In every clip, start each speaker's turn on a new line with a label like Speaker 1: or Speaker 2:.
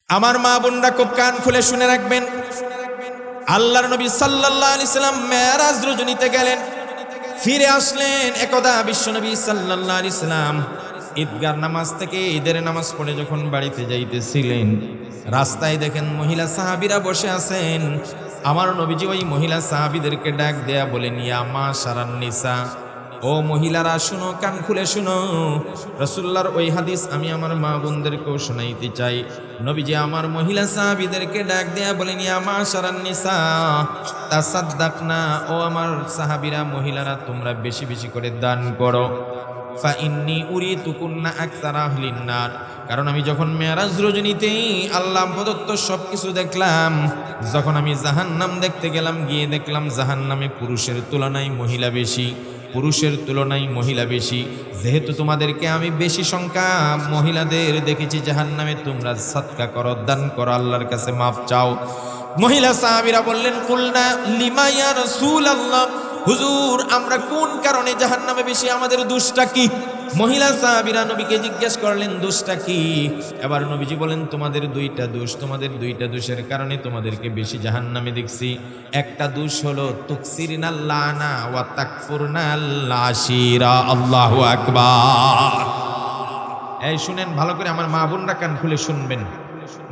Speaker 1: আমার মা বোনরা খুব কান খুলে শুনে রাখবেন, আল্লাহর নবী সাল্লাল্লাহু আলাইহি সাল্লাম মেরাজ রজনীতে গেলেন, ফিরে আসলেন। একদা বিশ্বনবী সাল্লাল্লাহু আলাইহি সাল্লাম ঈদগার নামাজ থেকে ঈদের নামাজ পড়ে যখন বাড়িতে যাইতেছিলেন, রাস্তায় দেখেন মহিলা সাহাবীরা বসে আছেন। আমার নবীজি ওই মহিলা সাহাবীদেরকে ডাক দেয়া বলেন, ইয়া মাশারান নিসা, ও মহিলারা শুনো, কান খুলে শুনো। রাসূলুল্লাহর ওই হাদিস আমি আমার মা বোনদেরকেও শোনাইতে চাই। নবীজি আমার মহিলা সাহাবীদেরকে ডাক দেয়া বলেন, ইয়া মাশারান নিসা তাসাদ্দাকনা, ও আমার সাহাবীরা মহিলারা তোমরা বেশি বেশি করে দান করো। ফা ইন্নী উরিতুকুন্না আকতারা আহলিন নার, কারণ আমি যখন মেরাজ রজনীতে আল্লাহ প্রদত্ত সবকিছু দেখলাম, যখন আমি জাহান্নাম দেখতে গেলাম, গিয়ে দেখলাম জাহান্নামে পুরুষের তুলনায় মহিলা বেশি, পুরুষের তুলনায় মহিলা বেশি। যেহেতু তোমাদেরকে আমি বেশি সংখ্যা মহিলাদের দেখেছি জাহান্নামে, তোমরা সাদকা করো, দান করো, আল্লাহর কাছে মাফ চাও। মহিলা সাহাবীরা বললেন, কুলনা লিমা ইয়া রাসূলুল্লাহ, হুজুর আমরা কোন কারণে জাহান্নামে বেশি, আমাদের দোষটা কি? মহিলা সাহাবীরা নবীকে জিজ্ঞেস করলেন দোষটা কি? এবার নবীজি বলেন, তোমাদের দুইটা দোষ, তোমাদের দুইটা দোষের কারণে তোমাদেরকে বেশি জাহান্নামে দেখছি। একটা দোষ হলো তুকসিরিনাল লানা ওয়া তাকফুরনাল আশিরা। আল্লাহু আকবার। এই শুনেন ভালো করে, আমার মা বোনরা কান খুলে শুনবেন,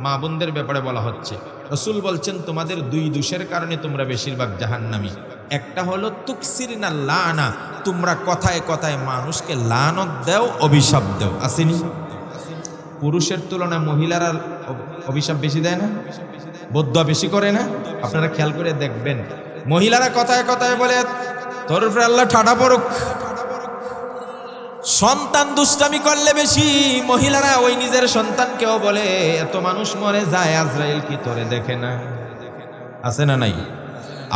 Speaker 1: মা বোনদের ব্যাপারে বলা হচ্ছে। রাসূল বলছেন তোমাদের দুই দোষের কারণে তোমরা বেশিরভাগ জাহান্নামী। একটা হলো তুকসিরিনাল লানা, তোমরা কথায় কথায় মানুষকে লানত দাও, অভিশাপ দাও। আসেনি? পুরুষের তুলনায় মহিলারা অভিশাপ বেশি দেয় না, বদদুয়া বেশি করে না? আপনারা খেয়াল করে দেখবেন, মহিলারা কথায় কথায় বলে তোর উপরে আল্লাহ ঠাডা পড়ুক। সন্তান দুষ্টামি করলে বেশি মহিলারা ওই নিজের সন্তানকেও বলে এত মানুষ মরে যায়, আজরাইল কি তোরে দেখে না? আছে না নাই?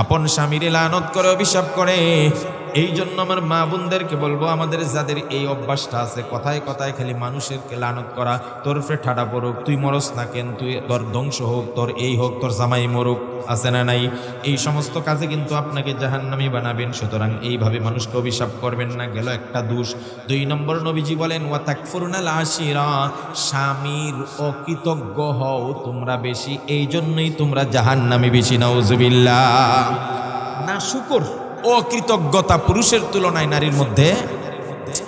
Speaker 1: আপন স্বামীরে লানত করে, অভিশাপ করে। এই জন্য আমার মা বোনদেরকে বলবো, আমাদের যাদের এই অভ্যাসটা আছে কথায় কথায় খালি মানুষের লানত করা, তোর ফে ঠাডা পড়ুক, তুই মরস না কেন, তুই তোর ধ্বংস হোক, তোর এই হোক, তোর জামাই মরুক, আছে না নাই? এই সমস্ত কাজে কিন্তু আপনাকে জাহান্নামী বানাবেন। সুতরাং এইভাবে মানুষকে অভিশাপ করবেন না, গেল একটা দোষ। দুই নম্বর নবীজি বলেন, ওয়া তাকফুরনাল আশিরা, স্বামীর অকৃতজ্ঞ হও তোমরা বেশি, এই জন্যই তোমরা জাহান্নামী বেশি। নাউজুবিল্লাহ। না শুকর, অকৃতজ্ঞতা পুরুষের তুলনায় নারীর মধ্যে,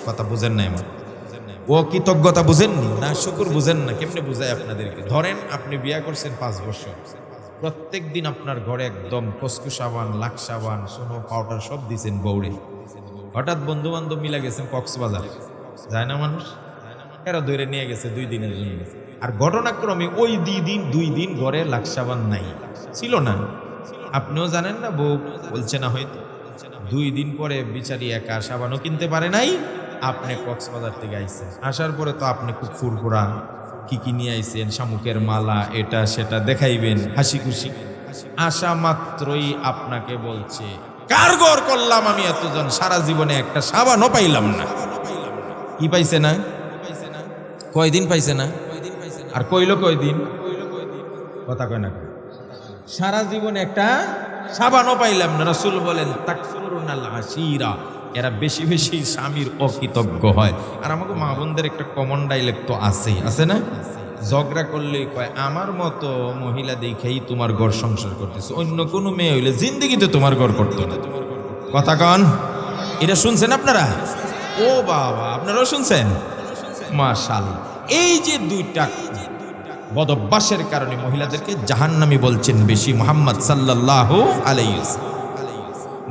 Speaker 1: কথা বুঝেন না? আমার অকৃতজ্ঞতা বুঝেননি, না শুকর বুঝেন না। কেমনে বুঝায় আপনাদেরকে? ধরেন আপনি বিয়ে করছেন 5 বছর, প্রত্যেক দিন আপনার ঘরে একদম কসকু সাবান, লাখ সাবান, সোনো পাউডার সব দিয়েছেন বউরে। হঠাৎ বন্ধু বান্ধব মিলে গেছেন কক্সবাজার, যায় না মানুষ, এরা ধরে নিয়ে গেছে 2 দিনের জন্য। আর ঘটনাক্রমে ওই 2 দিন ঘরে লাখ সাবান নাই, ছিল না। আপনিও জানেন না, বউ বলছে না হয়তো। 2 দিন পরে বিচারি একা সাবানও কিনতে পারে নাই। আপনি কক্সবাজার থেকে আইছেন, আসার পরে তো আপনি খুব ফুরফুরা, কি নিয়ে আইছেন, শামুকের মালা, এটা সেটা দেখাইবেন, হাসি খুশি। আসা মাত্রই আপনাকে বলছে, কারগর করলাম আমি এতজন, সারা জীবনে একটা সাবানও পাইলাম না। কি পাইছে না? কয়দিন পাইছে না? আর কইলো কয়দিন? কথা কয় না, সারা জীবনে একটা সাবানও পাইলাম না। রাসূল বলেন, তাকফুরুনাল আশিরা, এরা বেশি বেশি স্বামীর অকৃতজ্ঞ হয়। আর আমাকে মা বোনদের একটা কমন ডাইলেক্ট তো আছেই, আছে না? ঝগড়া করলে কয়, আমার মতো মহিলা দেখেই তোমার ঘর সংসার করতেছে, অন্য কোনো মেয়ে হইলে জিন্দেগিতে তোমার ঘর করতো না। কথা কন, এটা শুনছেন আপনারা? ও বাবা, আপনারাও শুনছেন? মাশাআল্লাহ। এই যে 2টা বদভ্যাসের কারণে মহিলাদেরকে জাহান্নামী বলছেন বেশি মুহাম্মদ সাল্লাল্লাহু আলাইহি ওয়াসাল্লাম।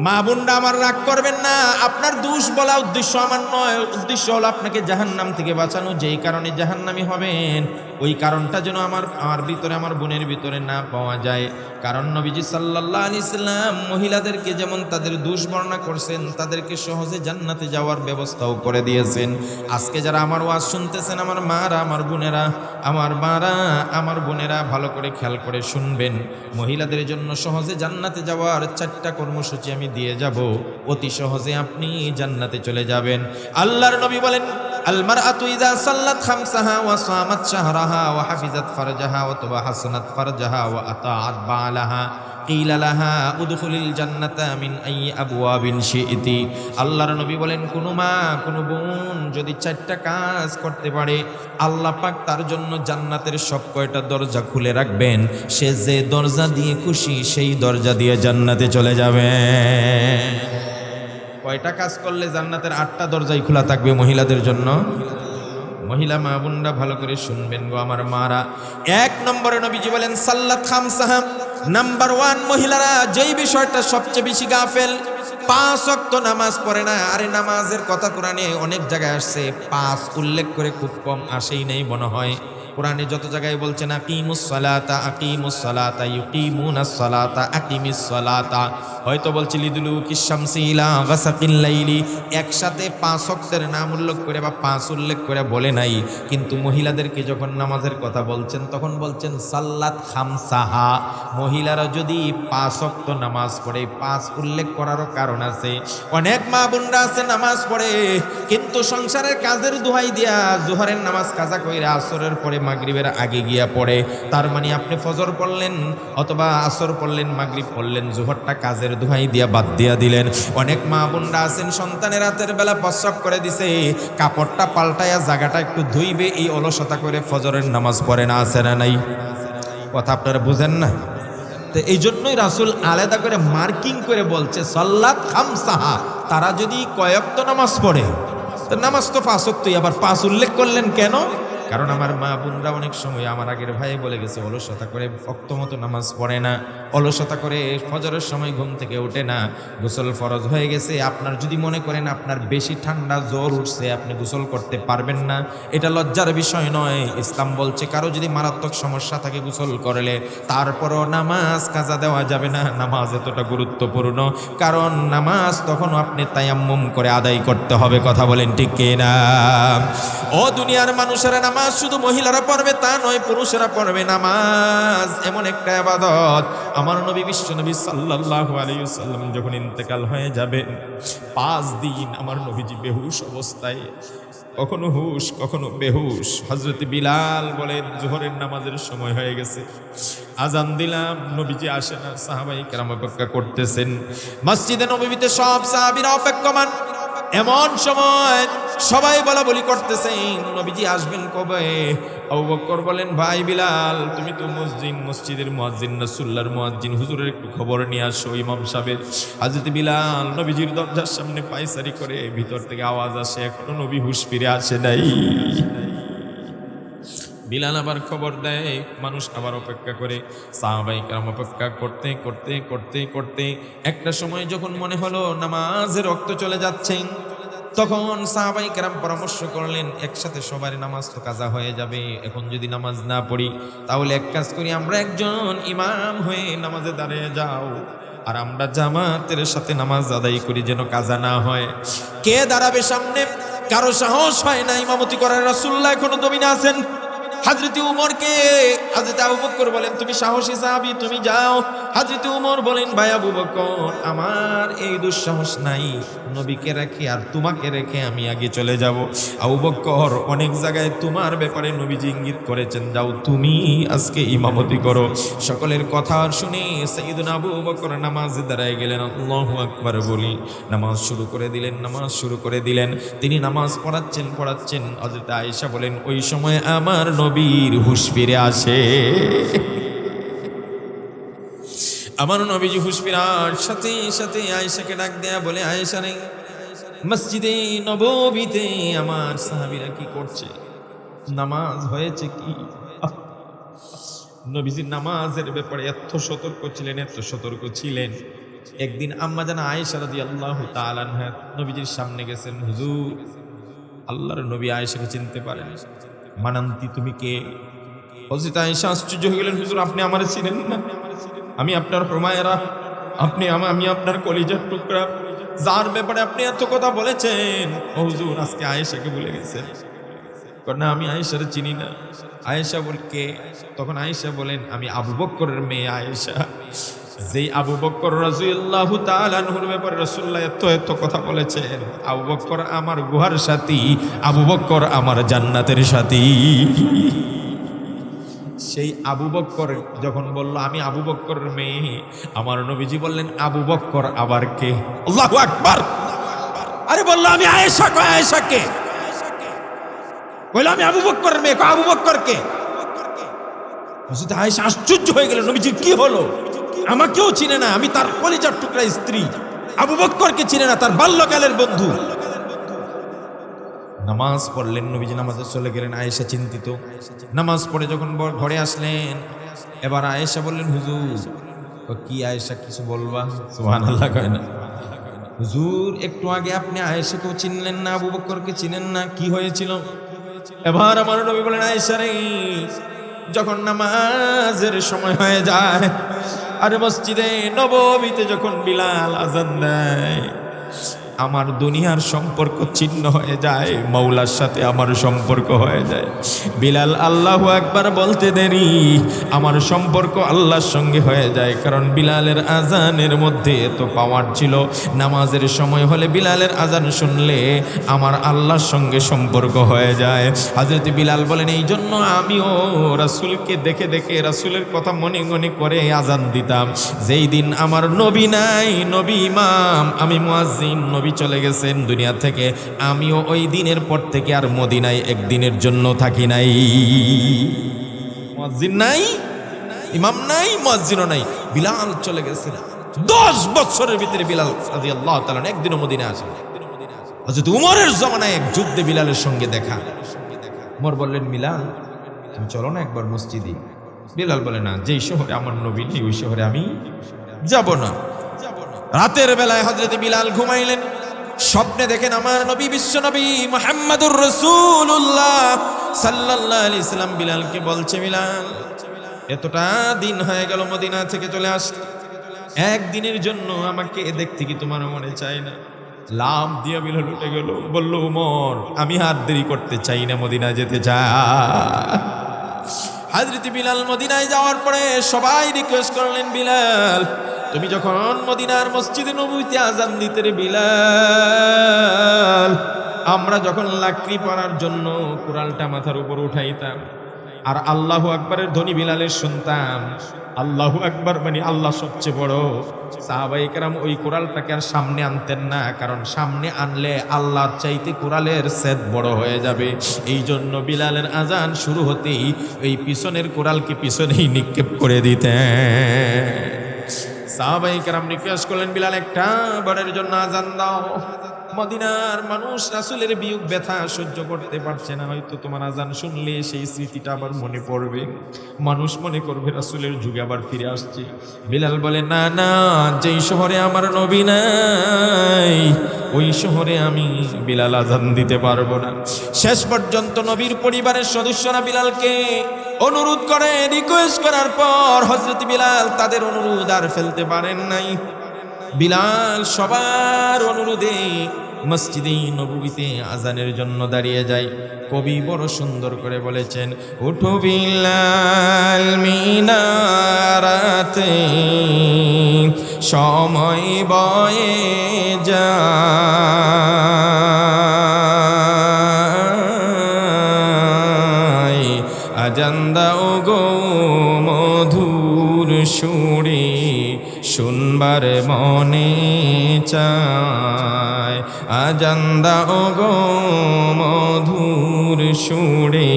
Speaker 1: মা বোনরা আমার রাগ করবেন না, আপনার দোষ বলা উদ্দেশ্য আমার নয়। উদ্দেশ্য হলো আপনাকে জাহান্নাম থেকে বাঁচানো। যেই কারণে জাহান্নামী হবেন, ওই কারণটা যেন আমার ভিতরে, আমার বোনের ভিতরে না পাওয়া যায়। কারণ নবীজি সাল্লাল্লাহু আলাইহি সাল্লাম মহিলাদেরকে যেমন তাদের দোষ বর্ণনা করছেন, তাদেরকে সহজে জান্নাতে যাওয়ার ব্যবস্থাও করে দিয়েছেন। আজকে যারা আমার ওয়াজ শুনতেছেন, আমার মারা, আমার বোনেরা, আমার মারা, আমার বোনেরা, ভালো করে খেয়াল করে শুনবেন। মহিলাদের জন্য সহজে জান্নাতে যাওয়ার 4টা কর্মসূচি আমি দিয়ে যাব, অতি সহজে আপনি জান্নাতে চলে যাবেন। আল্লাহর নবী বলেন, আল মারআতু ইযা সাল্লাত খামসাহা ওয়া সামাত শাহরাহা ওয়া হাফিজাত ফারজাহা ওয়া তাহাসসানাত ফারজাহা ওয়া আতাআত বালাহা কিলা লাহা উদখুলিল জান্নাতা মিন আইয়ি আবওয়াবিন শি'তি। আল্লাহর নবী বলেন, কোন মা কোন বোন যদি 4টা কাজ করতে পারে, আল্লাহ পাক তার জন্য জান্নাতের সব কয়টা দরজা খুলে রাখবেন। সে যে দরজা দিয়ে খুশি সেই দরজা দিয়ে জান্নাতে চলে যাবে। কয়টা কাজ করলে জান্নাতের 8টা দরজাই খোলা থাকবে মহিলাদের জন্য? মহিলা মা বোনরা ভালো করে শুনবেন গো আমার মারা। 1 নম্বরে নবীজি বলেন সাল্লাত খামসাহা। নাম্বার 1, মহিলারা যেই বিষয়টা সবচেয়ে বেশি গাফেল, 5 ওয়াক্ত নামাজ পড়ে না। আরে নামাজের কথা কোরআনে অনেক জায়গায় আসছে, 5 উল্লেখ করে খুব কম আসেই নেই মনে হয়। কোরআনে যত জায়গায় বলছেন আকিমুস সালাতা আকিমুস সালাতা ইউকিমুনাস সালাতা আকিমিস সালাতা, হয়তো বলছি লিদুলুকিশ শামসি ইলা গাসাকিল লাইলি, একসাথে 5 ওয়াক্তের নাম উল্লেখ করে বা 5 উল্লেখ করে বলে নাই। কিন্তু মহিলাদেরকে যখন নামাজের কথা বলছেন তখন বলছেন সাল্লাত খামসাহা। মহিলারা যদি 5 ওয়াক্ত নামাজ পড়ে, 5 উল্লেখ করারও কারণ আছে। অনেক মা বোনরা আছে নামাজ পড়ে কিন্তু সংসারের কাজের দোহাই দিয়া জোহরের নামাজ কাজা কইরা আসরের পরে মাগরিবের আগে গিয়া পড়ে। তার মানে আপনি ফজর পড়লেন অথবা আসর পড়লেন, মাগরিব পড়লেন, জোহরটা কাজের দোহাই দিয়া বাদ দিয়া দিলেন। অনেক মা বোনরা আছেন সন্তানের রাতের বেলা প্রস্রাব করে দিছে, কাপড়টা পাল্টায়া জায়গাটা একটু ধুইবে এই অলসতা করে ফজরের নামাজ পড়ে না, আছে না নাই? কথা আপনারা বুঝেন না? তো এই জন্যই রাসূল আলাদা করে মার্কিং করে বলছে সাল্লাত খামসাহা। তারা যদি কয়েকটা নামাজ পড়ে, তো নামাজ তো 5 ওয়াক্তই, আবার 5 উল্লেখ করলেন কেন? কারণ আমার মা বোনরা অনেক সময় আমার আগের ভাই বলে গেছে অলসতা করে ওয়াক্ত মতো নামাজ পড়ে না, অলসতা করে ফজরের সময় ঘুম থেকে ওঠে না। গোসল ফরজ হয়ে গেছে, আপনার যদি মনে করেন আপনার বেশি ঠান্ডা জ্বর উঠছে, আপনি গোসল করতে পারবেন না, এটা লজ্জার বিষয় নয়। ইসলাম বলছে কারো যদি মারাত্মক সমস্যা থাকে গোসল করলে তারপরও নামাজ কাজা দেওয়া যাবে না। নামাজ এতটা গুরুত্বপূর্ণ, কারণ নামাজ তখনও আপনি তায়াম্মুম করে আদায় করতে হবে। কথা বলেন ঠিক কিনা? ও দুনিয়ার মানুষেরা, নামাজ শুধু মহিলারা পড়বে তা নয়, পুরুষেরা পড়বে। নামাজ এমন একটা ইবাদত, আমার নবী বিশ্বনবী সাল্লাল্লাহু আলাইহি ওয়াসাল্লাম যখন ইন্তেকাল হয়ে যাবে 5 দিন আমার নবীজি বেহুশ অবস্থায়, কখনো হুশ কখনো বেহুশ। হযরত বিলাল বলেন জোহরের নামাজের সময় হয়ে গেছে, আজান দিলাম, নবীজি আসে না, সাহাবায়ে কেরাম অপেক্ষা করতেছেন। মসজিদে নববীতে সব সাহাবীরা অপেক্ষমান। এমন সময় সবাই বলা বলি করতেছেন নবীজি আসবেন কবে? আবু বকর বলেন, ভাই বিলাল তুমি তো মসজিদের মুয়াজ্জিন, রাসূলুল্লাহর মুয়াজ্জিন, হুজুরের একটু খবর নিয়ে আসো ইমাম সাহেবের। হযরত বিলাল নবীজির দরজার সামনে পায়চারি করে, ভিতর থেকে আওয়াজ আসে এখনো নবী হুঁশ ফিরে আসে নাই। বিলাল আবার খবর দেয়, মানুষ আবার অপেক্ষা করে। সাহাবায়ে কেরাম অপেক্ষা করতে করতে করতে করতে একটা সময় যখন মনে হলো নামাজের রক্ত চলে যাচ্ছে, তখন সাহাবায়ে কেরাম পরামর্শ করলেন একসাথে সবার নামাজ তো কাজা হয়ে যাবে, এখন যদি নামাজ না পড়ি তাহলে এক কাজ করি, আমরা একজন ইমাম হয়ে নামাজে দাঁড়িয়ে যাও আর আমরা জামাতের সাথে নামাজ আদায় করি, যেন কাজা না হয়। কে দাঁড়াবে সামনে? কারো সাহস হয় না ইমামতি করার। রাসূলুল্লাহ এখনো জমিনে আছেন। হযরত উমরকে হযরত আবু বকর বলেন, তুমি সাহসী সাহাবী, তুমি যাও। হযরত উমর বলেন, ভাই আবু বকর আমার এই দুঃসাহস নাই, নবীকে রেখে আর তোমাকে রেখে আমি আগে চলে যাব। আবু বকর অনেক জায়গায় তোমার ব্যাপারে নবীজি ইঙ্গিত করেছেন, যাও তুমি আজকে ইমামতি করো। সকলের কথা শুনে সাইয়েদনা আবু বকর নামাজে দাঁড়ায় গেলেন। আল্লাহু আকবার বলি নামাজ শুরু করে দিলেন, নামাজ শুরু করে দিলেন। তিনি নামাজ পড়াচ্ছেন। হযরত আয়েশা বলেন, ওই সময় আমার নবীর হুঁশ ফিরে আসে। আমার নবীজি হুঁশ ফেরার সাথে সাথে আয়েশাকে ডাক দেয়া বলে, আয়েশা রে, মসজিদে নববীতে আমার সাহাবীরা কি করছে? নামাজ হয়েছে কি? নবীজি নামাজের ব্যাপারে এত সতর্ক ছিলেন। একদিন আম্মা জানা আয়েশা রাদিয়াল্লাহু তাআলা আনহা নবীজির সামনে গেছেন। হুজুর, আল্লাহর নবী আয়েশাকে চিনতে পারেন। মানান্তি তুমি কে? হযরত আয়েশা আশ্চর্য হয়ে গেলেন, হুজুর আপনি আমারে চিনেন না? আমি আপনার হুমায়রা, আমি আপনার কলিজার টুকরা, যার ব্যাপারে আপনি এত কথা বলেছেন। ও হুজুর আজকে আয়েশাকে ভুলে গেছেন? না, আমি আয়েশারে চিনি না। আয়েশা বল কে? তখন আয়েশা বলেন, আমি আবু বকরের মেয়ে আয়েশা। যেই আবু বকর রাদিয়াল্লাহু তাআলা আনহুর ব্যাপারে রাসূলুল্লাহ এত কথা বলেছেন, আবু বকর আমার গুহার সাথী, আবু বকর আমার জান্নাতের সাথী। সেই আবু বকর যখন বলল আমি আবু বকরের মেয়ে, আমার নবীজি বললেন আবু বকর আবার কে? আল্লাহু আকবার। আরে বলল আমি আয়েশা, কয় আয়েশা কে? বলল আমি আবু বকরের মেয়ে, কয় আবু বকর কে? হযরত আয়েশা আশ্চর্য হয়ে গেলেন, নবীজি কি হলো? আমাকেও চিনে না, আমি তার কলিজার টুকরা স্ত্রী। আবু বকরকে চিনে না, তার বাল্যকালের বন্ধু। নামাজ পড়লেন, নবীজি নামাজে চলে গেলেন। আয়েশা চিন্তিত। নামাজ পড়ে যখন ঘরে আসলেন, এবার আয়েশা বললেন হুজুর। কি আয়েশা কিছু বলবা? সুবহানাল্লাহ কয় না। হুজুর একটু আগে আপনি আয়েশাকেও চিনলেন না, আবু বকরকে চিনেন না, কি হয়েছিল? এবার আমার নবী বলেন আয়েশা রে, যখন নামাজের সময় হয়ে যায় আর মসজিদে নববীতে যখন বিলাল আযান দেয়, আমার দুনিয়ার সম্পর্ক ছিন্ন হয়ে যায়, মাওলার সাথে আমার সম্পর্ক হয়ে যায়। বিলাল আল্লাহু আকবার বলতে দেরি, আমার সম্পর্ক আল্লাহর সঙ্গে হয়ে যায়। কারণ বিলালের আজানের মধ্যে এত পাওয়ার ছিল, নামাজের সময় হলে বিলালের আজান শুনলে আমার আল্লাহর সঙ্গে সম্পর্ক হয়ে যায়। হযরত বিলাল বলেন এই জন্য আমিও রাসূলকে দেখে দেখে রাসূলের কথা মনে মনে করে আজান দিতাম। যেই দিন আমার নবী নাই, নবী ইমাম, আমি মুয়াজ্জিন, নবী চলে গেছেন দুনিয়া থেকে, আমিও ওই দিনের পর থেকে আর মদিনায় একদিনের জন্য থাকি নাই। মুয়াজ্জিন নাই, ইমাম নাই, মুয়াজ্জিনও নাই, বিলাল চলে গেছেন। 10 বছরের ভিতরে বিলাল রাদিয়াল্লাহু তাআলা একদিনও মদিনায় আসেন। হযরত উমরের জামানায় এক যুদ্ধে বিলালের সঙ্গে দেখা। উমর বললেন বিলাল তুমি চলো না একবার মসজিদে। বিলাল বলে না, যেই শহরে আমার নবী নেই ওই শহরে আমি যাব না। রাতের বেলায় হযরত বিলাল ঘুমাইলেন, স্বপ্নে দেখেন আমার নবী বিশ্ব নবী মুহাম্মদুর রাসূলুল্লাহ সাল্লাল্লাহু আলাইহি সাল্লাম বিলালকে বলছে, বিলাল এতটা দিন হয়ে গেল মদিনা থেকে চলে আসলে, একদিনের জন্য আমাকে দেখতে কি তোমার মনে চায় না? লাভ দিয়া বিলাল উঠে গেল, বলল উমর আমি আর দেরি করতে চাই না, মদিনা যেতে চাই। হযরত বিলাল মদিনায় যাওয়ার পরে সবাই রিকোয়েস্ট করলেন, বিলাল তুমি যখন মদিনার মসজিদে নববীতে আযান দিতে রে বিলাল, আমরা যখন লাকড়ি পরার জন্য কুড়ালটা মাথার উপর উঠাইতাম আর আল্লাহু আকবারের ধ্বনি বিলালের শুনতাম। আল্লাহু আকবার মানে আল্লাহ সবচেয়ে বড়। সাহাবায়ে কেরাম ওই কুড়ালটাকে আর সামনে আনতেন না, কারণ সামনে আনলে আল্লাহর চাইতে কুড়ালের সেদ বড় হয়ে যাবে। এই জন্য বিলালের আজান শুরু হতেই ওই পিছনের কুড়ালকে পিছনেই নিক্ষেপ করে দিতেন। সাহাবায়ে কেরাম রিকোয়েস্ট করলেন, বিলাল একটা বারের জন্য আজান দাও। মদিনার মানুষ রাসূলের বিয়োগ ব্যথা সহ্য করতে পারছে না, হয়তো তোমার আজান শুনলে সেই স্মৃতিটা আবার মনে পড়বে, মানুষ মনে করবে রাসূলের যুগে আবার ফিরে আসছে। বিলাল বলে না না, যেই শহরে আমার নবী নাই ওই শহরে আমি বিলাল আজান দিতে পারবো না। শেষ পর্যন্ত নবীর পরিবারের সদস্যরা বিলালকে অনুরোধ করে, রিকোয়েস্ট করার পর হযরত বিলাল তাদের অনুরোধ আর ফেলতে পারেন নাই। বিলাল সবার অনুরোধে মসজিদে নববীতে আজানের জন্য দাঁড়িয়ে যায়। কবি বড় সুন্দর করে বলেছেন, উঠো বিলাল মিনারাতে সময় বয়ে যায়, আজান দাও গো মধুর সুরে শুনবার মনে চায়, আজান দাও গো মধুর সুরে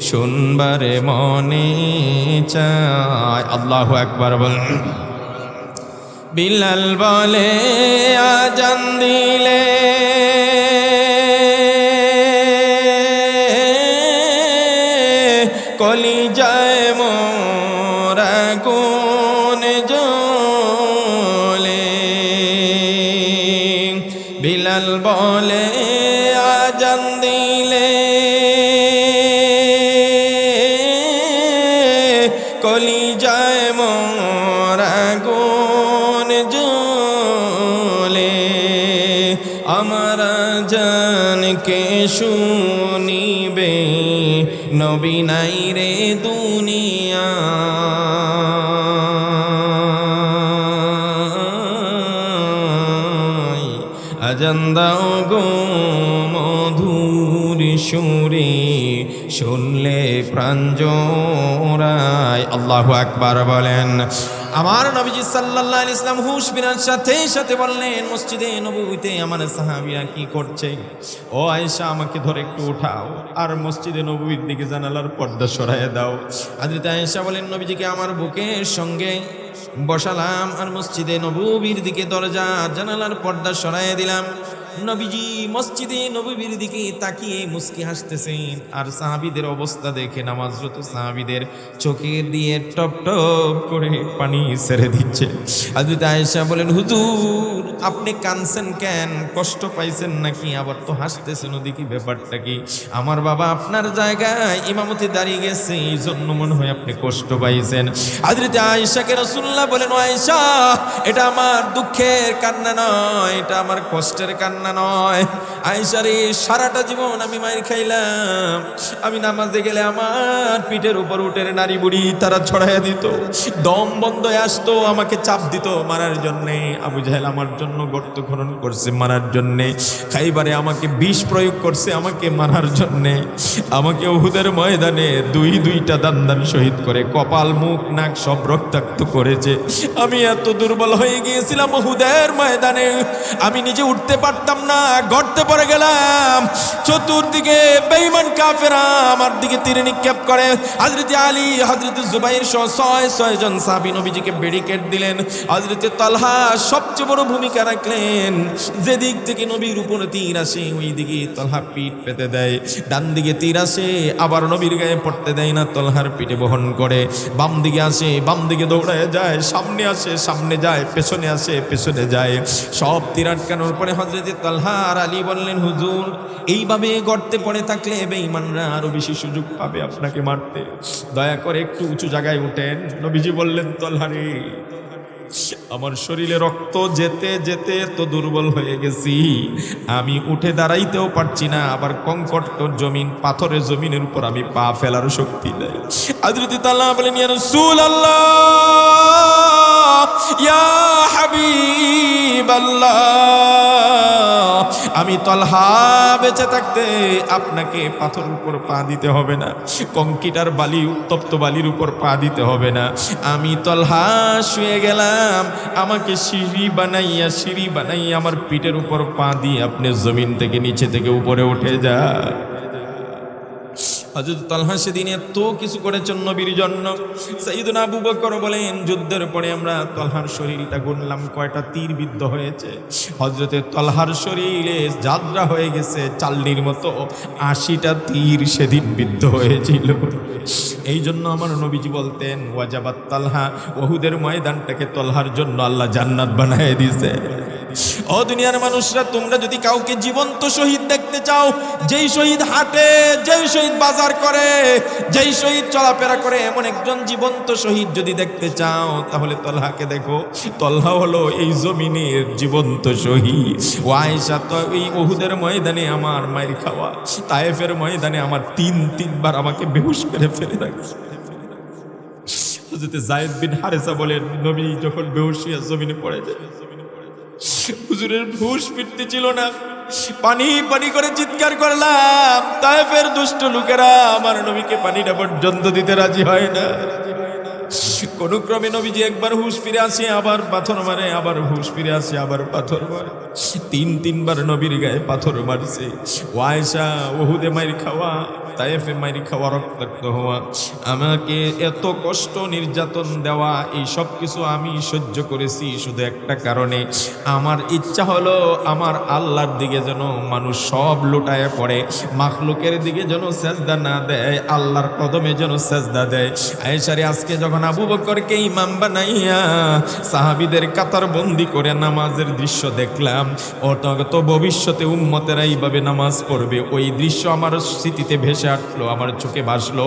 Speaker 1: শুনবার মনে চায়। আল্লাহু আকবার বলেন। বিলাল বলে আজান দিলে কলিজায় মোর আগুন জ্বলে। বিলাল বলে আজান দিলে কলিজায় মোর আগুন জ্বলে, আমার আজানকে শুনিবে নবী নাই রে দুনিয়া। আজান দাও গো মধুর সুরে, শুনলে প্রাণ জোড়ায়। আল্লাহু আকবার বলেন। আমার নবীজি সাল্লাল্লাহু আলাইহি ওয়াসাল্লাম হুঁশ ফেরার সাথে সাথে বললেন, মসজিদে নববীতে আমার সাহাবীরা কি করছে? ও আয়েশা, আমাকে ধরে একটু উঠাও আর মসজিদে নববীর দিকে জানালার পর্দা সরাইয়া দাও। হযরত আয়েশা বলেন, নবীজিকে আমার বুকের সঙ্গে বসালাম আর মসজিদে নববীর দিকে দরজা জানালার পর্দা সরাইয়া দিলাম। নবীজি মসজিদে নববীর দিকে তাকিয়ে মুস্কি হাসতেছেন আর সাহাবীদের অবস্থা দেখে নামাজরত সাহাবীদের চোখের দিয়ে টপ টপ করে পানি ছেড়ে দিচ্ছে। হযরত আয়েশা বলেন, হুজুর আপনি কাঁদছেন কেন? কষ্ট পাইছেন নাকি? আবার তো হাসতেছেন, ওদিকে ব্যাপারটা কি? আমার বাবা আপনার জায়গায় ইমামতি দাঁড়িয়ে গেছে, এই জন্য মনে হয় আপনি কষ্ট পাইছেন। হযরত আয়েশাকে রাসূলুল্লাহ বলেন, ও আয়েশা, এটা আমার দুঃখের কান্না নয়, এটা আমার কষ্টের কান্না নয়। আয়েশা রে, সারাটা জীবন আমি মাইর খাইলাম, আমি নামাজে গেলে আমার পিঠের উপর উঠে নারী বুড়ি তারা ছড়াইয়া দিত, দম বন্ধ হয়ে আসতো, আমাকে চাপ দিত মারার জন্যে। আবু জাহেল আমার জন্য গর্ত খনন করছে মারার জন্যে, খাইবারে আমাকে বিষ প্রয়োগ করছে আমাকে মারার জন্যে, আমাকে উহুদের ময়দানে দুইটা দান শহীদ করে কপাল মুখ নাক সব রক্তাক্ত করেছে। আমি এত দুর্বল হয়ে গিয়েছিলাম উহুদের ময়দানে, আমি নিজে উঠতে পারতাম না, গর্তে পড়ে গেলাম। চতুর্দিকে বেঈমান কাফেররা আমার দিকে তীর নিক্ষেপ করে। হযরত আলী, হযরত জুবাইর সহ ছয় জন সাহাবী নবীজিকে ব্যারিকেড দিলেন। হযরত তালহা সবচেয়ে বড় ভূমিকা রাখলেন, যেদিক থেকে নবীর উপরে তীর আসে ওই দিকে তালহা পিঠ পেতে দেয়, ডান দিকে তীর আসে আবার নবীর গায়ে পড়তে দেয় না, তালহার পিঠে বহন করে। বাম দিকে আসে বাম দিকে দৌড়ায় যায়, সামনে আসে সামনে যায়, পেছনে আসে পেছনে যায়, সব তীর আটকানোর পরে হযরত তালহা আর আলী বললেন, হুজুর এইভাবে গর্তে পড়ে থাকলে বেঈমানরা আরো বেশি সুযোগ পাবে আপনাকে মারতে, দয়া করে একটু উঁচু জায়গায় উঠেন। নবীজি বললেন, তালহা রে, আমার শরীরে রক্ত যেতে যেতে তো দুর্বল হয়ে গেছি, আমি উঠে দাঁড়াইতেও পারছি না, আবার কঙ্কট জমিন পাথরের জমিনের উপর আমি পা ফেলার শক্তি নেই। হযরত তালহা বলেন, ইয়া রাসূলুল্লাহ, ইয়া হাবিবাল্লাহ, আমি তালহা বেঁচে থাকতে আপনাকে পাথরের উপর পা দিতে হবে না, কংক্রিট আর বালি উত্তপ্ত বালির উপর পা দিতে হবে না, আমি তালহা শুয়ে গেলাম, আমাকে সিঁড়ি বানাইয়া আমার পিঠের উপর পা দিয়ে আপনি জমিন থেকে নিচে থেকে উপরে উঠে যা। হযরত তালহা সেদিন এত কিছু করেছেন নবীর জন্য। সাইয়েদনা আবু বকর বলেন, যুদ্ধের পরে আমরা তালহার শরীরটা গুনলাম কয়টা তীর বিদ্ধ হয়েছে। হযরতে তালহার শরীরে যাত্রা হয়ে গেছে চালনির মতো, 80টা তীর সেদিন বিদ্ধ হয়েছিল। এই জন্য আমার নবীজি বলতেন, ওয়াজাবাত তালহা, উহুদের ময়দানটাকে তালহার জন্য আল্লাহ জান্নাত বানায় দিয়েছে। ও দুনিয়ার মানুষরা, তোমরা যদি কাউকে জীবন্ত শহীদ দেখতে চাও, যেই শহীদ হাঁটে, যেই শহীদ বাজার করে, যেই শহীদ চলাফেরা করে, এমন একজন জীবন্ত শহীদ যদি দেখতে চাও, তাহলে তালহাকে দেখো। তালহা হলো এই জমিনের জীবন্ত শহীদ। ও আয়েশা, তো এই উহুদের ময়দানে আমার মায়ের খাওয়া, তায়েফের ময়দানে আমার তিনবার আমাকে বেহুশ করে ফেলে রাখছে। হযরত যায়েদ বিন হারেসা বলেন, নবী যখন বেহুশ হয়ে জমিনে পড়ে যায়, হুজুরের হুঁশ ফিরতে ছিল না, পানি পানি করে চিৎকার করলাম, তায়েফের দুষ্ট লোকেরা আমার নবীকে পানিটা পর্যন্ত দিতে রাজি হয় না। কোন ক্রমে নবীজি একবার হুঁশ ফিরে আসে, আবার পাথর মারে, আবার হুঁশ ফিরে আসে, আবার পাথর মারে, তিনবার নবীর গায়ে পাথর মারছে। ও আয়েশা, উহুদে মাইর খাওয়া, তায়েফে মাইর খাওয়া, রক্তাক্ত হওয়া, আমাকে এত কষ্ট নির্যাতন দেওয়া, এই সব কিছু আমি সহ্য করেছি শুধু একটা কারণে, আমার ইচ্ছা হলো আমার আল্লাহর দিকে যেন মানুষ সব লুটায় পড়ে, মাখলুকের দিকে যেন সেজদা না দেয়, আল্লাহর কদমে যেন সেজদা দেয়। আয়েশারে, আজকে যখন আবু বকরকে ইমাম বানাইয়া সাহাবীদের কাতার বন্দি করে নামাজের দৃশ্য দেখলাম, তো ভবিষ্যতে উম্মতেরা এইভাবে নামাজ পড়বে, ওই দৃশ্য আমার স্মৃতিতে ভেসে আসলো, আমার চোখে ভাসলো।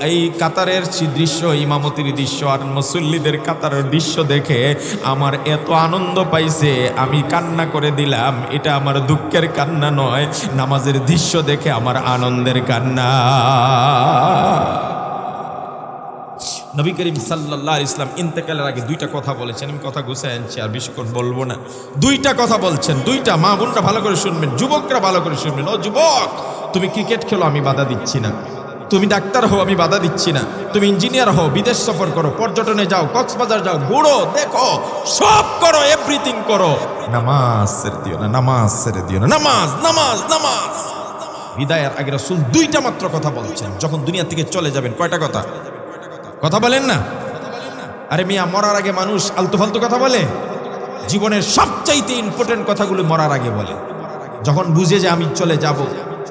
Speaker 1: এই কাতারের দৃশ্য, ইমামতির দৃশ্য আর মুসল্লিদের কাতারের দৃশ্য দেখে আমার এত আনন্দ পাইছে, আমি কান্না করে দিলাম। এটা আমার দুঃখের কান্না নয়, নামাজের দৃশ্য দেখে আমার আনন্দের কান্না। নবী করিম সাল্লাল্লাহু আলাইহি ওয়াসাল্লাম ইন্তেকালের আগে দুইটা কথা বলেছেন, আমি কথা গুছিয়ে আনছি আর বেশিক্ষণ বলবো না। দুইটা কথা বলছেন, দুইটা, মা বোনরা ভালো করে শুনবেন, যুবকরা ভালো করে শুনবেন। ও যুবক, তুমি ক্রিকেট খেলো, আমি বাধা দিচ্ছি না। তুমি ডাক্তার হও, আমি বাধা দিচ্ছি না। তুমি ইঞ্জিনিয়ার হও, বিদেশ সফর করো, পর্যটনে যাও, কক্সবাজার যাও, ঘুরো, দেখো, সব করো, এভরিথিং করো, নামাজ ছেড়ে দিও না, নামাজ ছেড়ে দিও না। নামাজ, নামাজ, নামাজ। বিদায়ের আগে রাসূল দুইটা মাত্র কথা বলছেন যখন দুনিয়া থেকে চলে যাবেন। কয়টা কথা? কথা বলেন না। আরে মিয়া, মরার আগে মানুষ আলতু ফালতু কথা বলে? জীবনের সবচাইতে ইম্পর্টেন্ট কথাগুলো মরার আগে বলে। যখন বুঝে যে আমি চলে যাব,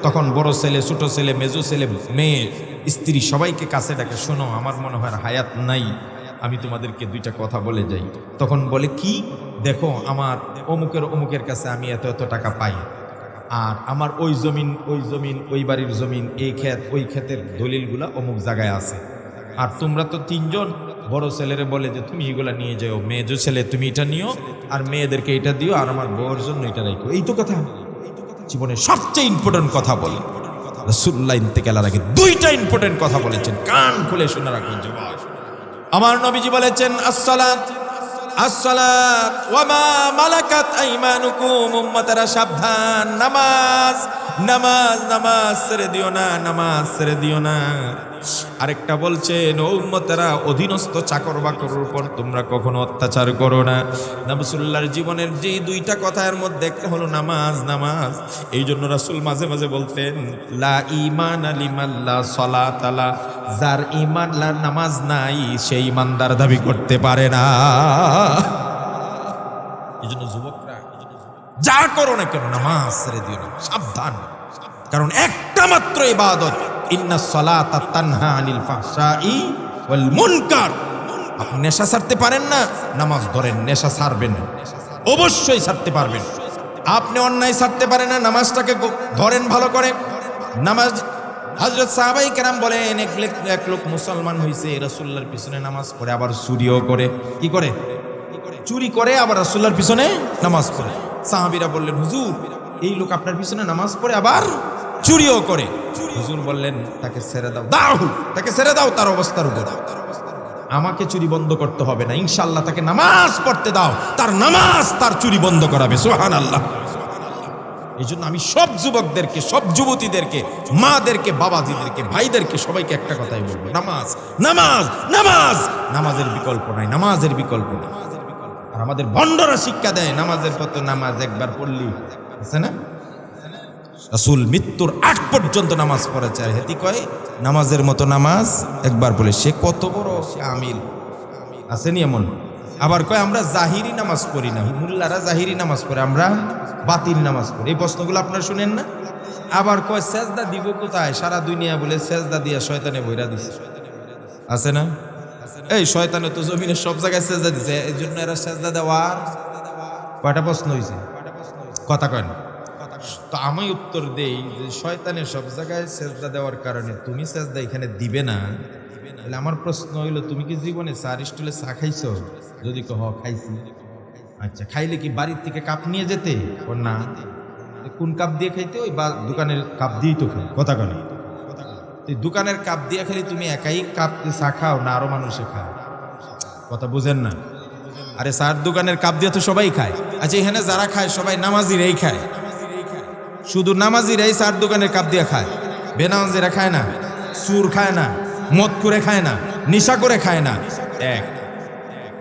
Speaker 1: তখন বড় ছেলে, ছোট ছেলে, মেজো ছেলে, মেয়ে, স্ত্রী সবাইকে কাছে ডাকে, শোনো, আমার মনে হয় হায়াত নাই, আমি তোমাদেরকে দুইটা কথা বলে যাই। তখন বলে কি? দেখো, আমার অমুকের কাছে আমি এত এত টাকা পাই, আর আমার ওই জমিন, ওই বাড়ির জমিন, এই ক্ষেত, ওই ক্ষেতের দলিলগুলা অমুক জায়গায় আছে। আর তোমরা তো তিনজন, বড় ছেলেরে বলে যে তুমি এগুলা নিয়ে যাও, মেজো ছেলে তুমি এটা নিও, আর মেয়েদেরকে এটা দিও, আর আমার বউর জন্য এটা রাখো। এই তো কথা। জীবনের সবচেয়ে ইম্পর্টেন্ট কথা বলে রাসূলুল্লাহ ইন্তেকালের আগে দুইটা ইম্পর্টেন্ট কথা বলেছেন, কান খুলে শুনে রাখুন যুবক। আমার নবীজি বলেছেন, আসসালাত আসসালাত ওয়া মা মালাকাত আইমানুকুম, উম্মতারা সাবধান, নামাজ নামাজ নামাজ ছেড়ে দিও না, নামাজ ছেড়ে দিও না। আরেকটা বলছেন, ও উম্মতেরা, অধীনস্থ চাকর বাকরের উপর তোমরা কখনো অত্যাচার করো না। রাসূলুল্লাহর জীবনের যে দুইটা কথার মধ্যে একটা হলো নামাজ, নামাজ। এই জন্য রাসূল মাঝে মাঝে বলতেন, লা ঈমানা লিমান লা সালাতা লা, যার ঈমান লা, নামাজ নাই, সেই ঈমানদার দাবি করতে পারে না। এই জন্য যুবকরা যা করো না কেন, নামাজ ছেড়ে দিও না, সাবধান। কারণ একটা মাত্র ইবাদত, ইন্নাস সালাতা তানহা আনিল ফাহশাই ওয়াল মুনকার। আপনি নেশা ছাড়তে পারেন না, নামাজ ধরেন, নেশা ছাড়বেন, অবশ্যই ছাড়তে পারবেন। আপনি অন্যায় ছাড়তে পারেন না, নামাজটাকে ধরেন ভালো করে। নামাজ, হযরত সাহাবায়ে কেরাম বলেন, এক লোক মুসলমান হয়েছে, রাসূলুল্লাহর পিছনে নামাজ পড়ে, আবার চুরিও করে। কি করে? চুরি করে, আবার রাসূলুল্লাহর পিছনে নামাজ পড়ে। সাহাবীরা বললেন, হুজুর, এই লোক আপনার পিছনে নামাজ পড়ে আবার চুরিও করে। হুজুর বললেন, তাকে ছেড়ে দাও, তাকে ছেড়ে দাও তার অবস্থার উপর। আমাকে চুরি বন্ধ করতে হবে না, ইনশাআল্লাহ তাকে নামাজ পড়তে দাও, তার নামাজ তার চুরি বন্ধ করাবে। সুবহানাল্লাহ। এই জন্য আমি সব যুবকদেরকে, সব যুবতীদেরকে, মাদেরকে, বাবাজিদেরকে, ভাইদেরকে, সবাইকে একটা কথাই বলবো, নামাজ নামাজ নামাজ। নামাজের বিকল্প নাই, নামাজের বিকল্প নাই। আর আমাদের ভণ্ডরা শিক্ষা দেয় নামাজের পর, নামাজ একবার পড়লি আছে না, রাসূল মৃত্যুর আগ পর্যন্ত নামাজ পড়েছে। আর হেতি কয় নামাজের মতো নামাজ একবার পড়লে সে কত বড় আমিল, আসেনি এমন? আবার কয় আমরা জাহিরি নামাজ পড়ি না, মুল্লারা জাহিরি নামাজ পড়ে, আমরা বাতিল নামাজ পড়ি। এই প্রশ্নগুলো আপনারা শুনেন না? আবার কয় সেজদা দিব কোথায়? সারা দুনিয়া বলে সেজদা দিয়া শয়তানে বইরা দিছে, আছে না? এই শয়তানে তো জমিনের সব জায়গায় সেজদা দিছে, এই জন্য এরা সেজদা দেওয়ার কয়টা প্রশ্ন হয়েছে? কথা কয় না। তো আমি উত্তর দেই যে শয়তানের সব জায়গায় সেজদা দেওয়ার কারণে তুমি সেজদা এখানে দিবে না। তাহলে আমার প্রশ্ন হইল, তুমি কি জীবনে চার স্টুলে চা খাইছো? যদি কহ খাইছি, আচ্ছা, খাইলে কি বাড়ির থেকে কাপ নিয়ে যেতে? না। কোন কাপ দিয়ে খাইতে? ওই বা দোকানের কাপ দিয়েই তো খাই। কথা কয় না? দোকানের কাপ দিয়ে খেলে তুমি একাই কাপ চা খাও না আরো মানুষে খাও? কথা বুঝেন না? আরে চার দোকানের কাপ দিয়ে তো সবাই খায়। আচ্ছা, এখানে যারা খায় সবাই নামাজিরাই খায়, শুধু নামাজিরাই চার দোকানের কাপ দিয়ে খায়, বেনামাজিরা খায় না, সুর খায় না, মদ করে খায় না, নিশা করে খায় না। এক।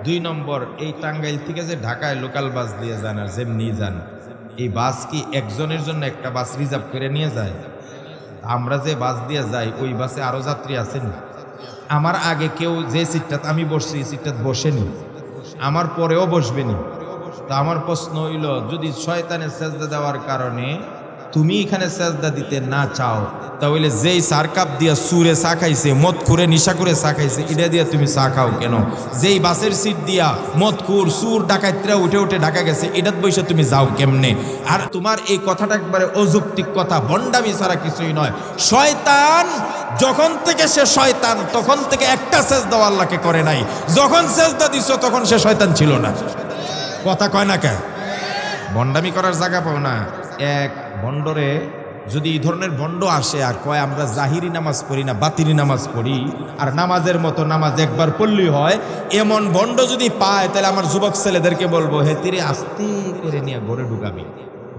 Speaker 1: দুই নম্বর, এই টাঙ্গাইল থেকে যে ঢাকায় লোকাল বাস দিয়ে যান আর যেমনি যান, এই বাস কি একজনের জন্য একটা বাস রিজার্ভ করে নিয়ে যায়? আমরা যে বাস দিয়ে যাই ওই বাসে আরো যাত্রী আছেন। আমার আগে কেউ যে সিটটাতে আমি বসছি এই সিটটাতে বসেনি, আমার পরেও বসবেনি। তা আমার প্রশ্ন হইল, যদি শয়তানের সেজদা দেওয়ার কারণে তুমি এখানে সেজদা দিতে না চাও, তাহলে যেই চার কাপ দিয়া সুরে চা খাইছে, মদ খুরে নিশা করে চা খাইছে, এটা দিয়ে তুমি চা খাও কেন? যেই বাসের সিট দিয়া মদ খুর সুর ডাকাইতরা উঠে উঠে ঢাকা গেছে, এটাত বসে তুমি যাও কেমনে? আর তোমার এই কথাটা একবারে অযৌক্তিক কথা, ভণ্ডামি ছাড়া কিছুই নয়। শয়তান যখন থেকে সে শয়তান, তখন থেকে একটা সেজদা আল্লাহকে করে নাই। যখন সেজদা দিছো তখন সে শয়তান ছিল না। কথা কয় না কে? ভণ্ডামি করার জায়গা পাও না। এক ভণ্ডরে যদি এই ধরনের ভণ্ড আসে আর কয় আমরা জাহিরি নামাজ পড়ি না বাতিনি নামাজ পড়ি আর নামাজের মতো নামাজ একবার পড়লেই হয়, এমন ভণ্ড যদি পায় তাহলে আমার যুবক ছেলেদেরকে বলবো, হে তিরে আস্তে করে নিয়ে ঘরে ঢুকাবি,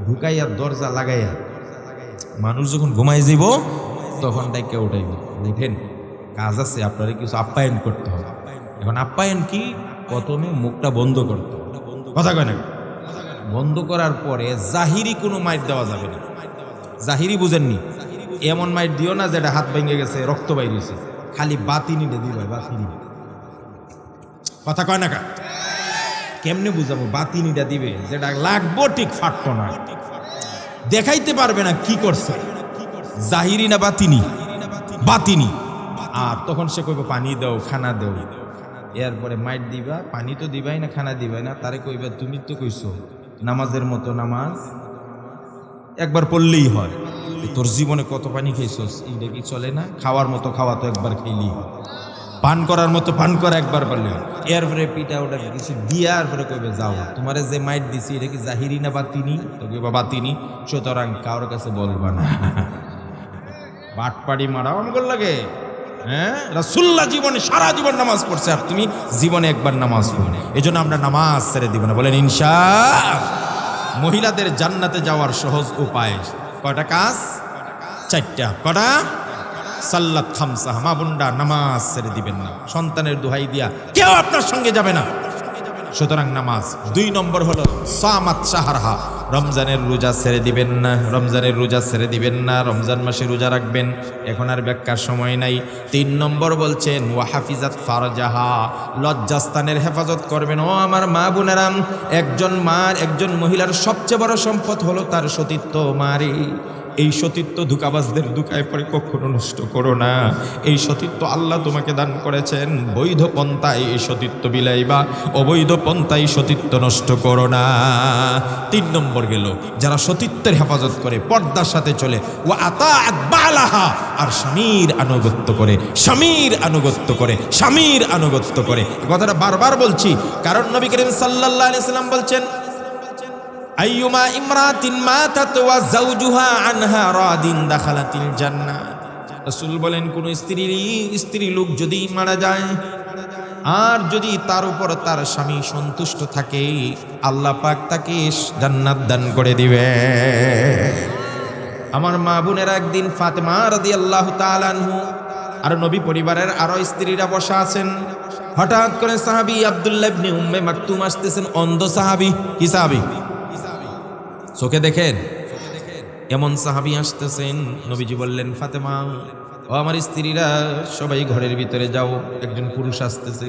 Speaker 1: ঢুকাইয়া দরজা লাগাইয়া মানুষ যখন ঘুমাই যাব তখন ডাইকে উঠাইব। দেখেন কাজ আছে, আপনারা কিছু আপ্যায়ন করতে হবে। এখন আপ্যায়ন কি? প্রথমে মুখটা বন্ধ করতে হবে, কথা কয় না? বন্ধ করার পরে জাহিরি কোনো মাইট দেওয়া যাবে না। জাহিরি বুঝেননি? এমন মাইট দিও না যেটা হাত ভেঙে গেছে, রক্ত বাইরেছে, খালি বাতিনিটা দিবে, বাতিনি। কথা কয় না? কেমনে বুঝাবো? বাতিনিটা দিবে, যেটা লাগবো ঠিক ফাটতো না, দেখাইতে পারবে না কি করছে, জাহিরি না বাতিনি? বাতিনি। আর তখন সে কইবে পানি দাও, খানা দাও। এরপরে মাইট দিবা, পানি তো দিবাই না, খানা দিবাই না, তারে কইবা তুমি তো কইছো নামাজের মতো নামাজ একবার পড়লেই হয়, তোর জীবনে কত পানি খেয়েছস, এইটা কি চলে না? খাওয়ার মতো খাওয়া তো একবার খেলেই হয়, পান করার মতো পান করা একবার পারলে হয়। এরপরে পিঠা ওটা কিছু দিয়া এরপরে কইবে যাও, তোমারে যে মাইট দিছি এটা কি জাহিরি না বাতিনি? তো কইবা বাতিনি, সুতরাং কারোর কাছে বলবা না। বাটপাড়ি মারাও আমগর লাগে। হ্যাঁ, রাসূলুল্লাহ জীবনে সারা জীবন নামাজ পড়ছে, আর তুমি জীবনে একবার নামাজ পড়ো। এই জন্য আমরা নামাজ ছেড়ে দিব না, বলেন ইনশাআল্লাহ। মহিলাদের জান্নাতে যাওয়ার সহজ উপায় কয়টা কাজ? 4টা। কটা? সাল্লাত খামসা, মা বোনরা নামাজ ছেড়ে দিবেন না, সন্তানের দোহাই দিয়া কেউ আপনার সঙ্গে যাবে না, সুতরাং নামাজ। 2 নম্বর হলো সামাত শাহরহা, রমজানের রোজা ছেড়ে দিবেন না, রমজানের রোজা ছেড়ে দিবেন না, রমজান মাসে রোজা রাখবেন। এখন আর ব্যাখ্যার সময় নাই। 3 নম্বর বলছেন ওয়া হাফিজাত ফারজাহা, লজ্জাস্থানের হেফাজত করবেন। ও আমার মা বোনেরাম, একজন মহিলার সবচেয়ে বড় সম্পদ হলো তার সতীত্ব। মারে, এই সতীত্ব ধোঁকাবাজদের ধোঁকায় পড়ে কখনো নষ্ট করো না। এই সতীত্ব আল্লাহ তোমাকে দান করেছেন, বৈধ পন্থায় এই সতীত্ব বিলাইবা, অবৈধ পন্থায় সতীত্ব নষ্ট করো না। 3 নম্বর গেল যারা সতীত্বের হেফাজত করে, পর্দার সাথে চলে, ও আতাআত বালাহা, আর স্বামীর আনুগত্য করে, স্বামীর আনুগত্য করে, স্বামীর আনুগত্য করে। এই কথাটা বারবার বলছি কারণ নবী করিম সাল্লাল্লাহু আলাইহি সাল্লাম বলছেন আইয়ুমা ইমরাতিন মাতাত ওয়া যাওজুহা আনহা রাদিন দাখালাতিল জান্নাহ। রাসূল বলেন কোন স্ত্রী লোক যদি মারা যায় আর যদি তার উপর তার স্বামী সন্তুষ্ট থাকে, আল্লাহ পাক তাকে জান্নাত দান করে দিবে। আমার মা বোনেরা, একদিন ফাতেমা রাদিয়াল্লাহু তাআলা আনহু আর নবী পরিবারের আরো স্ত্রীরা বসা আছেন। হঠাৎ করে সাহাবী আব্দুল্লাহ ইবনে উম্মে মাকতুম আসতেছেন। অন্ধ সাহাবী। কি সাহাবী? চোখে দেখেন এমন সাহাবী আসতেছেন। নবীজি বললেন ফাতেমা, ও আমার স্ত্রীরা সবাই ঘরের ভিতরে যাও, একজন পুরুষ আসতেছে।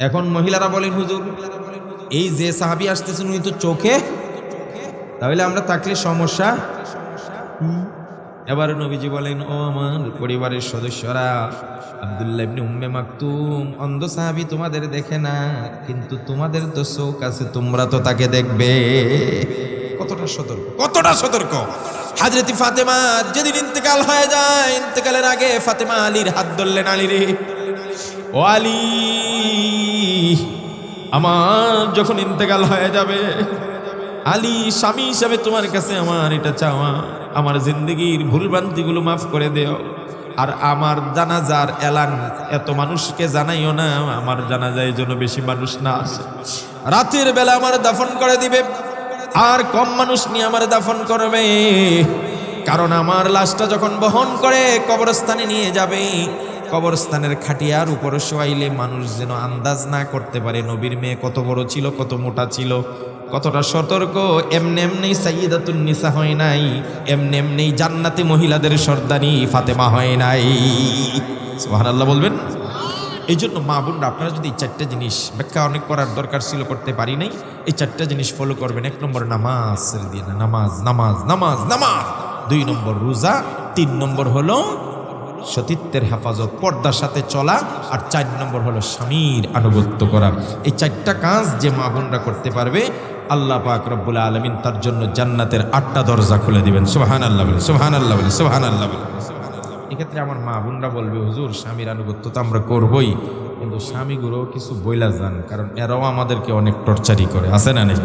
Speaker 1: এখন মহিলারা বলেন হুজুর, এই যে সাহাবী আসতেছেন উনি তো চোখে, তাহলে আমরা থাকলে সমস্যা। এবার নবীজি বলেন, ও আমার পরিবারের সদস্যরা, আব্দুল্লাহ ইবনে উম্মে মাকতুম অন্ধ সাহাবী তোমাদের দেখে না, কিন্তু তোমাদের তো চোখ আছে, তোমরা তো তাকে দেখবে। কতটা সতর্ক, কতটা সতর্ক! হযরত ফাতেমা যেদিন ইন্তেকাল হয়ে যায়, ইন্তেকালের আগে ফাতেমা আলীর হাত ধরলেন। আলী রে, ও আলী, আমার যখন ইন্তেকাল হয়ে যাবে, আলী স্বামী হিসাবে তোমার কাছে আমার এটা চাওয়া, আমার জিন্দগির ভুলভ্রান্তিগুলো মাফ করে দেও। আর আমার জানাজার এলান এত মানুষকে জানাইও না, আমার জানাজায় যেন বেশি মানুষ না আসে। রাতের বেলা আমার দাফন করে দিবে, আর কম মানুষ নিয়ে আমার দাফন করবে, কারণ আমার লাশটা যখন বহন করে কবরস্থানে নিয়ে যাবে, কবরস্থানের খাটিয়ার উপর শোয়াইলে মানুষ যেন আন্দাজ না করতে পারে নবীর মেয়ে কত বড় ছিল, কত মোটা ছিল, কতটা সতর্ক। এমনি এমনি সাইয়্যিদাতুন নিসা হয় নাই, এমনি এমনি জান্নাতি মহিলাদের সর্দানি ফাতেমা হয় নাই। সুবহানাল্লাহ বলবেন। এই জন্য মা বোনরা, আপনারা যদি এই 4টা জিনিস, ব্যাখ্যা অনেক করার দরকার ছিল, করতে পারি নাই, এই 4টা জিনিস ফলো করবেন। 1 নম্বর নামাজ ছেড়ে দিয়ে না, নামাজ নামাজ নামাজ নামাজ। 2 নম্বর রোজা। 3 নম্বর হলো সতীত্বের হেফাজত, পর্দার সাথে চলা। আর 4 নম্বর হলো স্বামীর আনুগত্য করা। এই 4টা কাজ যে মা বোনরা করতে পারবে, আল্লাহ পাক রব্বুল আলামিন তার জন্য জান্নাতের 8টা দরজা খুলে দিবেন। সুবহানাল্লাহ বলে, সুবহানাল্লাহ বলে, সুবহানাল্লাহ বলে। এক্ষেত্রে আমার মা বোনরা বলবে, হুজুর স্বামীর আনুগত্য তো আমরা করবই, কিন্তু স্বামীগুলো কিছু বইলা যান, কারণ এরাও আমাদেরকে অনেক টর্চারি করে। আছে না নেই?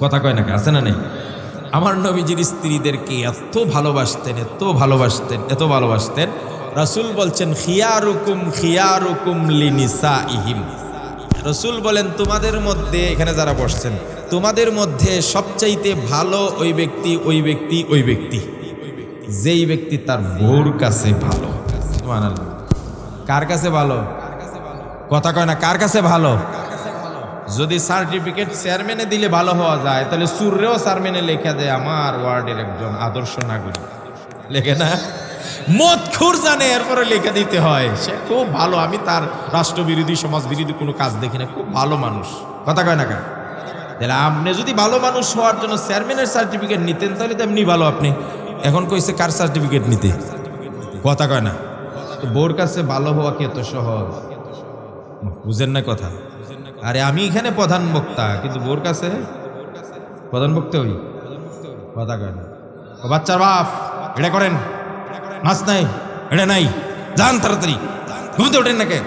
Speaker 1: কথা কয় নাকি? আছে না নেই? আমার নবীজির স্ত্রীদেরকে এত ভালোবাসতেন, এত ভালোবাসতেন, এত ভালোবাসতেন, রাসূল বলছেন খিয়ারুকুম লিনিসাইহিম। রাসূল বলেন তোমাদের মধ্যে, এখানে যারা বসছেন, তোমাদের মধ্যে সবচাইতে ভালো ওই ব্যক্তি যেই ব্যক্তি তার বউর কাছে ভালো। সুবহানাল্লাহ। কার কাছে ভালো? কথা কয় না, কার কাছে ভালো? যদি সার্টিফিকেট চেয়ারম্যানে দিলে ভালো হওয়া যায়, তাহলে সুররেও চেয়ারম্যানে লেখা দেয় আমার ওয়ার্ডের একজন আদর্শ নাগরিক, লেখে না? মদখোর জানে, এরপরে লেখা দিতে হয় সে খুব ভালো, আমি তার রাষ্ট্রবিরোধী সমাজ বিরোধী কোনো কাজ দেখি না, খুব ভালো মানুষ। কথা কয় না কেন? তাহলে আপনি যদি ভালো মানুষ হওয়ার জন্য চেয়ারম্যানের সার্টিফিকেট নিতেন, তাহলে তো এমনি ভালো আপনি। এখন কইছে কার সার্টিফিকেট নিতে? কথা কয় না। তো বোর কাছে ভালো হওয়া কি এত সহজ? বুঝেন না কথা? আরে আমি এখানে প্রধান বক্তা, কিন্তু বোর কাছে প্রধান বক্তা হই। কথা কয় না। ও বাচ্চার বাপ, এটা করেন, মাছ নাই, এটা নাই, যান তাড়াতাড়ি, ঘুমতে ওঠেন নাকি?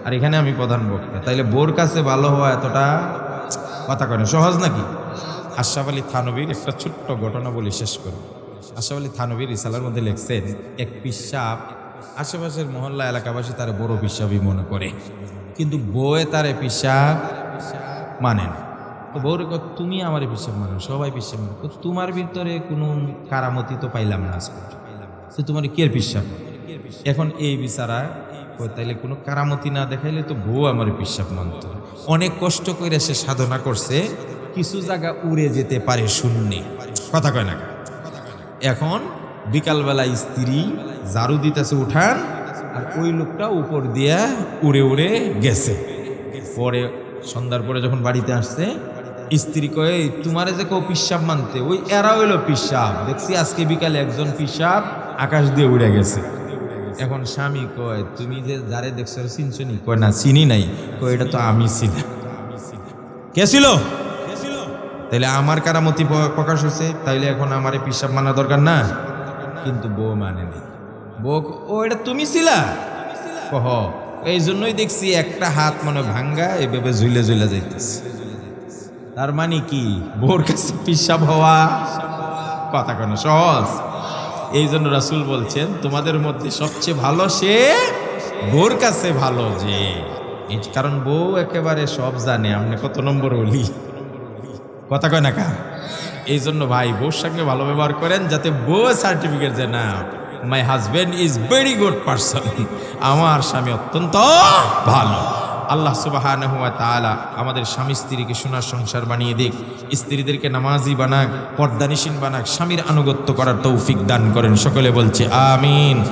Speaker 1: আর এখানে আমি প্রধান বক্তা, তাইলে বোর কাছে ভালো হওয়া এতটা, কথা কয় না, সহজ নাকি? আশরাফ আলী থানভীর একটা ছোট্ট ঘটনা বলি শেষ করি। আশরাফ আলী থানভী রিসালার মধ্যে লিখছেন, এক পিশাব আশেপাশের মহল্লা এলাকাবাসী তার বড় পিশাবই মনে করে, কিন্তু বউয়ে তারে পিশাব মানেন। তো বউরে কত, তুমি আমার পিশাব মানো, সবাই পিশাব মানে, তোমার ভিতরে কোনো কারামতি তো পাইলাম না আজকে, তো তোমার কে পিশাব? এখন এই বিচারা তাইলে কোনো কারামতি না দেখাইলে তো বউ আমার পিশাব মানত। অনেক কষ্ট করে সে সাধনা করছে, কিছু জায়গা উড়ে যেতে পারে শূন্যে। কথা কয় না? এখন বিকালবেলা স্ত্রী ঝাড়ু দিতেছে উঠান, আর ওই লোকটা উপর দিয়া উড়ে উড়ে গেছে। পরে সন্ধ্যার পরে যখন বাড়িতে আসছে, স্ত্রী কয়ে তোমারে যে কেউ পিশাব মানতে, ওই এরা হইলো পিশাব, দেখছি আজকে বিকালে একজন পিশাব আকাশ দিয়ে উড়ে গেছে। এখন স্বামী কয় তুমি যে যারে দেখছো চিনছো নি? কয় না, চিনি নাই। কয় এটা তো আমি ছিলাম। কে ছিল? তাইলে আমার কারামতি প্রকাশ হয়েছে, তাইলে এখন আমারে পিশাব মানা দরকার না? কিন্তু বউ মানে নেই। বউ, ও এটা তুমি ছিলা? কহ, এই জন্যই দেখছি একটা হাত মনে ভাঙ্গা এভাবে ঝুলে ঝুলে যাইতেছে। তার মানে কি, বউর কাছে পিশাব হওয়া কথা কেন সহজ? এই জন্য রাসূল বলছেন তোমাদের মধ্যে সবচেয়ে ভালো সে বউর কাছে ভালো, যে কারণ বউ একেবারে সব জানে আপনি কত নম্বর হলি। কথা কয় না কা? এই জন্য ভাই বউর সঙ্গে ভালো ব্যবহার করেন, যাতে বউ সার্টিফিকেট যে না, my husband is very good person, আমার স্বামী অত্যন্ত ভালো। আল্লাহ সুবহানাহু ওয়া তাআলা আমাদের স্বামী স্ত্রীকে সোনার সংসার বানিয়ে দিক, স্ত্রীদেরকে নামাজি বানাক, পর্দানিশীন বানাক, স্বামীর আনুগত্য করার তৌফিক দান করেন। সকলে বলছে আমিন।